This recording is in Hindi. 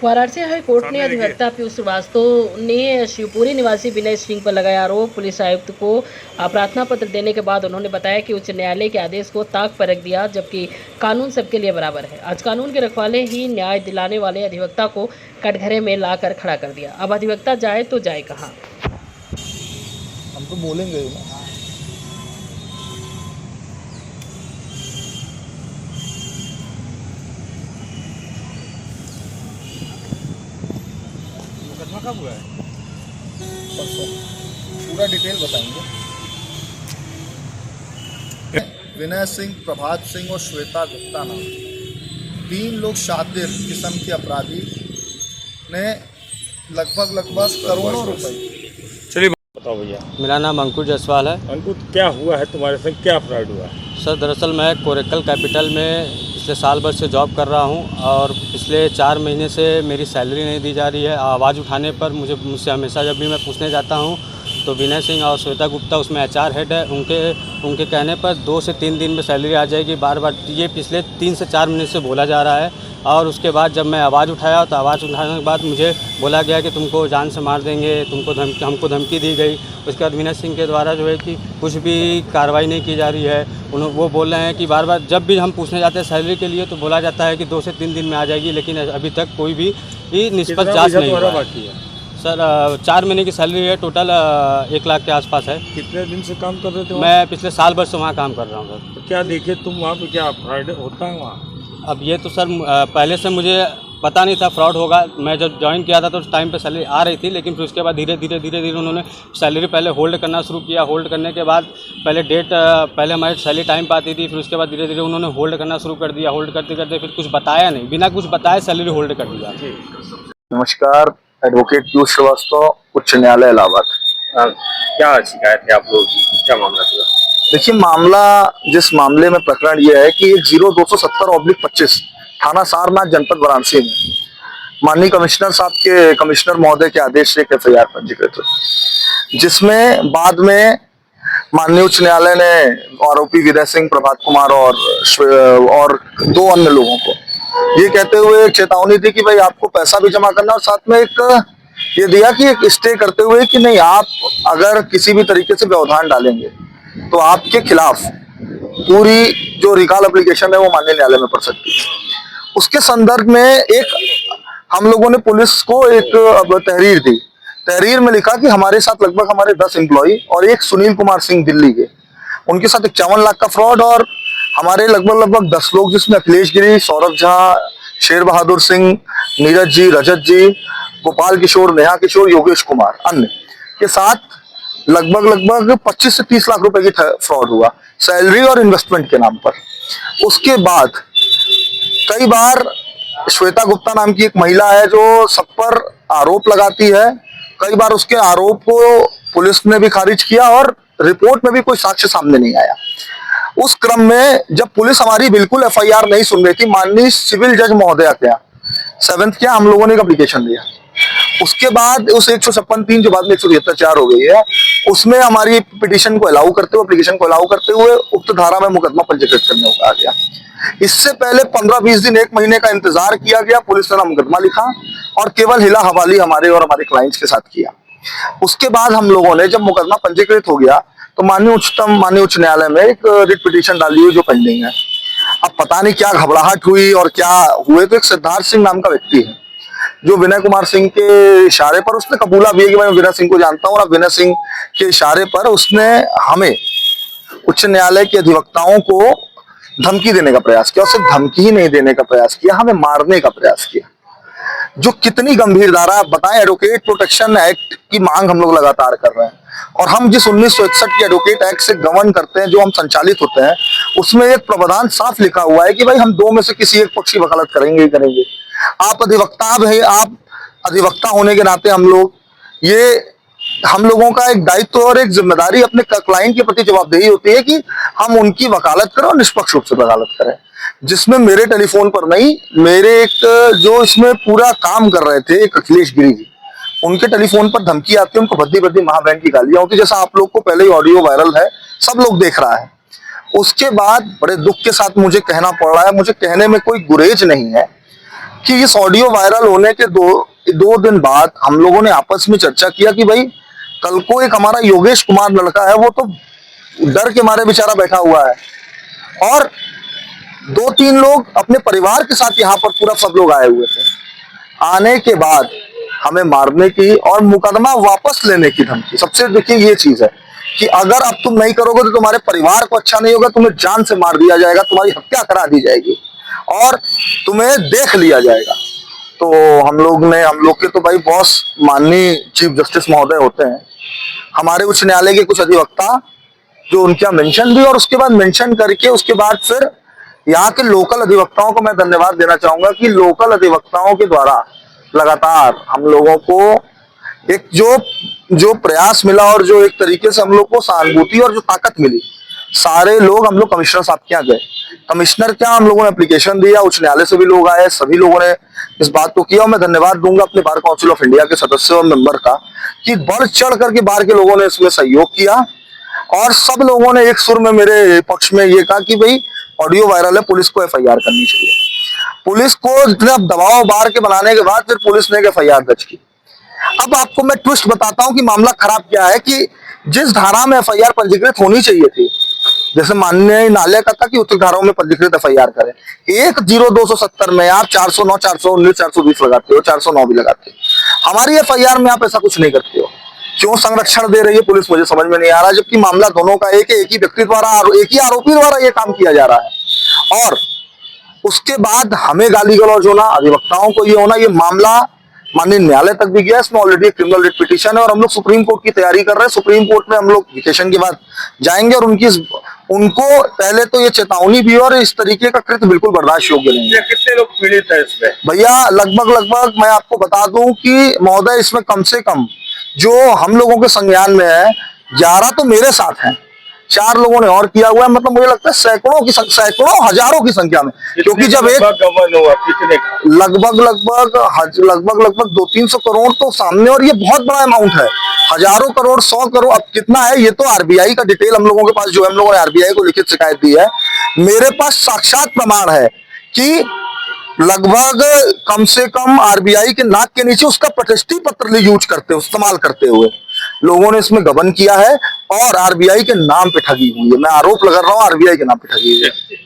वाराणसी हाई कोर्ट ने अधिवक्ता पीयूष श्रीवास्तव ने शिवपुरी निवासी विनय सिंह पर लगाया आरोप। पुलिस आयुक्त को प्रार्थना पत्र देने के बाद उन्होंने बताया कि उच्च न्यायालय के आदेश को ताक पर रख दिया, जबकि कानून सबके लिए बराबर है। आज कानून के रखवाले ही न्याय दिलाने वाले अधिवक्ता को कटघरे में लाकर खड़ा कर दिया। अब अधिवक्ता जाए तो जाए कहाँ? हम तो बोलेंगे ही ना। मुकदमा कब हुआ है? परसों पूरा डिटेल बताएंगे। विनय सिंह, प्रभात सिंह और श्वेता गुप्ता नाम 3 लोग शातिर किस्म के अपराधी ने लगभग करोड़ों रुपए। चलिए बताओ भैया। मेरा नाम अंकुर जायसवाल है। अंकुर, क्या हुआ है तुम्हारे संग, क्या फ्रॉड हुआ? सर, दरअसल मैं कोरेकल कैपिटल में पिछले साल भर से जॉब कर रहा हूं और पिछले 4 महीने से मेरी सैलरी नहीं दी जा रही है। आवाज़ उठाने पर मुझसे हमेशा जब भी मैं पूछने जाता हूं तो विनय सिंह और श्वेता गुप्ता उसमें HR हेड है, उनके कहने पर 2 से 3 दिन में सैलरी आ जाएगी। बार बार ये पिछले 3 से 4 महीने से बोला जा रहा है। और उसके बाद जब मैं आवाज़ उठाया तो आवाज़ उठाने के बाद मुझे बोला गया कि तुमको जान से मार देंगे, हमको धमकी दी गई। उसके बाद विनय सिंह के द्वारा जो है कि कुछ भी कार्रवाई नहीं की जा रही है। वो बोल रहे हैं कि बार बार जब भी हम पूछने जाते हैं सैलरी के लिए तो बोला जाता है कि 2 से 3 दिन में आ जाएगी, लेकिन अभी तक कोई भी निष्पक्ष जाँच नहीं हुआ बाकी है। सर, 4 महीने की सैलरी है, टोटल 1 लाख के आसपास है। कितने दिन से काम कर रहे थे? मैं पिछले साल भर से वहाँ काम कर रहा हूँ सर। तो क्या देखे तुम वहाँ पे, क्या फ्रॉड होता है वहाँ? अब ये तो सर पहले से मुझे पता नहीं था फ्रॉड होगा। मैं जब ज्वाइन किया था तो उस टाइम पे सैलरी आ रही थी, लेकिन फिर उसके बाद धीरे धीरे उन्होंने सैलरी पहले होल्ड करना शुरू किया। होल्ड करने के बाद पहले हमारी सैलरी टाइम पर आती थी, फिर उसके बाद धीरे धीरे उन्होंने होल्ड करना शुरू कर दिया। होल्ड करते करते फिर कुछ बताया नहीं, बिना कुछ बताए सैलरी होल्ड कर दिया। नमस्कार, एडवोकेट पीयूष श्रीवास्तव, उच्च न्यायालय इलाहाबाद। क्या शिकायत है आप लोगों की, क्या मामला था? देखिए, जिस मामले में प्रकरण ये है कि 0270/25 थाना सारनाथ, जनपद वाराणसी में माननीय कमिश्नर महोदय के आदेश से एक FIR पंजीकृत हुई, जिसमें बाद में माननीय उच्च न्यायालय ने आरोपी विनय सिंह, प्रभात कुमार और 2 अन्य लोगों को ये कहते हुए एक चेतावनी दी कि भाई आपको पैसा भी जमा करना, और साथ में एक ये दिया कि एक स्टे करते हुए कि नहीं, आप अगर किसी भी तरीके से व्यवधान डालेंगे तो आपके खिलाफ पूरी जो रिकॉल एप्लीकेशन है वो माननीय न्यायालय में पड़ सकती है। उसके संदर्भ में हम लोगों ने पुलिस को एक तहरीर दी। तहरीर में लिखा कि हमारे साथ लगभग हमारे 10 एम्प्लॉई और एक सुनील कुमार सिंह दिल्ली के, उनके साथ 51 लाख का फ्रॉड, और हमारे लगभग 10 लोग जिसमें अखिलेश गिरी, सौरभ झा, शेर बहादुर सिंह, नीरज जी, रजत जी, गोपाल किशोर, नेहा किशोर, योगेश कुमार अन्य के साथ लगभग 25 से 30 लाख रुपए की फ्रॉड हुआ, सैलरी और इन्वेस्टमेंट के नाम पर। उसके बाद कई बार श्वेता गुप्ता नाम की एक महिला है जो सब पर आरोप लगाती है। कई बार उसके आरोप को पुलिस ने भी खारिज किया और रिपोर्ट में भी कोई साक्ष्य सामने नहीं आया। उस क्रम में जब पुलिस हमारी बिल्कुल FIR नहीं सुन रही थी, माननीय सिविल जज महोदया क्या 7th क्या हम लोगों ने एक एप्लीकेशन दिया। उसके बाद उस 156(3) जो बाद में 173(4) हो गई है, उसमें हमारी पिटीशन को अलाउ करते हुए, एप्लीकेशन को अलाउ करते हुए उक्त धारा में मुकदमा पंजीकृत करने को कहा गया। इससे पहले 15-20 दिन, 1 महीने का इंतजार किया गया। पुलिस ने ना मुकदमा लिखा और केवल हिला हवाली हमारे और हमारे क्लाइंट्स के साथ किया। उसके बाद हम लोगों ने जब मुकदमा पंजीकृत हो गया तो माननीय उच्च न्यायालय में एक रिट पिटीशन डाली हुई जो पेंडिंग है। अब पता नहीं क्या घबराहट हुई और क्या हुए, तो एक सिद्धार्थ सिंह नाम का व्यक्ति है जो विनय कुमार सिंह के इशारे पर, उसने कबूला भी है कि मैं विनय सिंह को जानता हूं, और विनय सिंह के इशारे पर उसने हमें उच्च न्यायालय के अधिवक्ताओं को धमकी देने का प्रयास किया। और सिर्फ धमकी ही नहीं देने का प्रयास किया, हमें मारने का प्रयास किया, जो कितनी गंभीर धारा आप बताएं। एडवोकेट प्रोटेक्शन एक्ट की मांग हम लोग लगातार कर रहे हैं, और हम जिस 1961 के एडवोकेट एक्ट से गवर्न करते हैं, जो हम संचालित होते हैं, उसमें एक प्रावधान साफ लिखा हुआ है कि भाई हम 2 में से किसी एक पक्ष की वकालत करेंगे ही करेंगे। आप अधिवक्ता होने के नाते हम लोगों का एक दायित्व और एक जिम्मेदारी अपने क्लाइंट के प्रति जवाबदेही होती है कि हम उनकी वकालत करें और निष्पक्ष रूप से वकालत करें। जिसमें मेरे टेलीफोन पर नहीं, मेरे एक जो इसमें पूरा काम कर रहे थे, एक अखिलेश गिरी जी, उनके टेलीफोन पर धमकी आती है, उनको भद्दी भद्दी महाबहन की गालियां होती, जैसा आप लोग को पहले ही ऑडियो वायरल है, सब लोग देख रहा है। उसके बाद बड़े दुख के साथ मुझे कहना पड़ रहा है, मुझे कहने में कोई गुरेज नहीं है कि इस ऑडियो वायरल होने के दो दिन बाद हम लोगों ने आपस में चर्चा किया कि भाई कल को एक हमारा योगेश कुमार लड़का है, वो तो डर के मारे बेचारा बैठा हुआ है, और 2-3 लोग अपने परिवार के साथ यहाँ पर पूरा सब लोग आए हुए थे। आने के बाद हमें मारने की और मुकदमा वापस लेने की धमकी। सबसे देखिए ये चीज है कि अगर अब तुम नहीं करोगे तो तुम्हारे परिवार को अच्छा नहीं होगा, तुम्हें जान से मार दिया जाएगा, तुम्हारी हत्या करा दी जाएगी और तुम्हें देख लिया जाएगा। तो हम लोग के तो भाई बॉस माननीय चीफ जस्टिस महोदय होते हैं, हमारे उच्च न्यायालय के कुछ अधिवक्ता जो उनका मेंशन भी, और उसके बाद मेंशन करके उसके बाद फिर यहाँ के लोकल अधिवक्ताओं को मैं धन्यवाद देना चाहूंगा कि लोकल अधिवक्ताओं के द्वारा लगातार हम लोगों को एक जो प्रयास मिला और जो एक तरीके से हम लोग को सहानुभूति और जो ताकत मिली, सारे लोग हम लोग कमिश्नर साहब के यहाँ गए। कमिश्नर क्या हम लोगों ने एप्लीकेशन दिया, उच्च न्यायालय से भी लोग आए, सभी लोगों ने इस बात को किया। और मैं धन्यवाद दूंगा अपने बार काउंसिल ऑफ इंडिया के सदस्य और मेंबर का कि बढ़ चढ़ करके बाहर के लोगों ने इसमें सहयोग किया और सब लोगों ने एक सुर में मेरे पक्ष में ये कहा कि भाई ऑडियो वायरल है, पुलिस को एफआईआर करनी चाहिए। पुलिस को इतना दबाव बाहर के बनाने के बाद फिर पुलिस ने एफआईआर दर्ज की। अब आपको मैं ट्विस्ट बताता हूं कि मामला खराब क्या है कि जिस धारा में एफआईआर पंजीकृत होनी चाहिए थी, जैसे माननीय न्यायालय का था कि उच्च धाराओं में पंजीकृत एफआईआर करें, 10270 में आप 409, 419, 420 लगाते हो, 409 भी लगाते हो। हमारी एफआईआर में आप ऐसा कुछ नहीं करते हो। क्यों संरक्षण दे रही है पुलिस, मुझे समझ में नहीं आ रहा, जबकि मामला दोनों का एक ही व्यक्ति द्वारा, एक ही आरोपी द्वारा ये काम किया जा रहा है। और उसके बाद हमें गाली गलौज होना, अधिवक्ताओं को ये होना, ये मामला माननीय न्यायालय तक भी गया। इसमें ऑलरेडी क्रिमिनल रिट पिटीशन है और हम लोग सुप्रीम कोर्ट की तैयारी कर रहे हैं। सुप्रीम कोर्ट में हम लोग वेकेशन के बाद जाएंगे और उनको पहले तो ये चेतावनी भी और इस तरीके का कृत्य बिल्कुल बर्दाश्त योग्य नहीं है। कितने लोग पीड़ित है इसमें? भैया लगभग मैं आपको बता दूं कि महोदय इसमें कम से कम जो हम लोगों के संज्ञान में है 11 तो मेरे साथ हैं, 4 लोगों ने और किया हुआ है। मतलब मुझे लगता है सैकड़ों हजारों की संख्या में, क्योंकि जब एक गबन हुआ कितने लगभग 200-300 करोड़ तो सामने, और ये बहुत बड़ा अमाउंट है। हजारों करोड़, 100 करोड़, अब कितना है ये तो आरबीआई का डिटेल हम लोगों के पास जो है, हम लोगों ने आरबीआई को लिखित शिकायत दी है। मेरे पास साक्षात प्रमाण है कि लगभग कम से कम आरबीआई के नाक के नीचे उसका प्रतिष्ठित पत्र यूज करते हुए, इस्तेमाल करते हुए लोगों ने इसमें गबन किया है और आरबीआई के नाम पे ठगी हुई है। मैं आरोप लगा रहा हूं आरबीआई के नाम पे ठगी हुई है।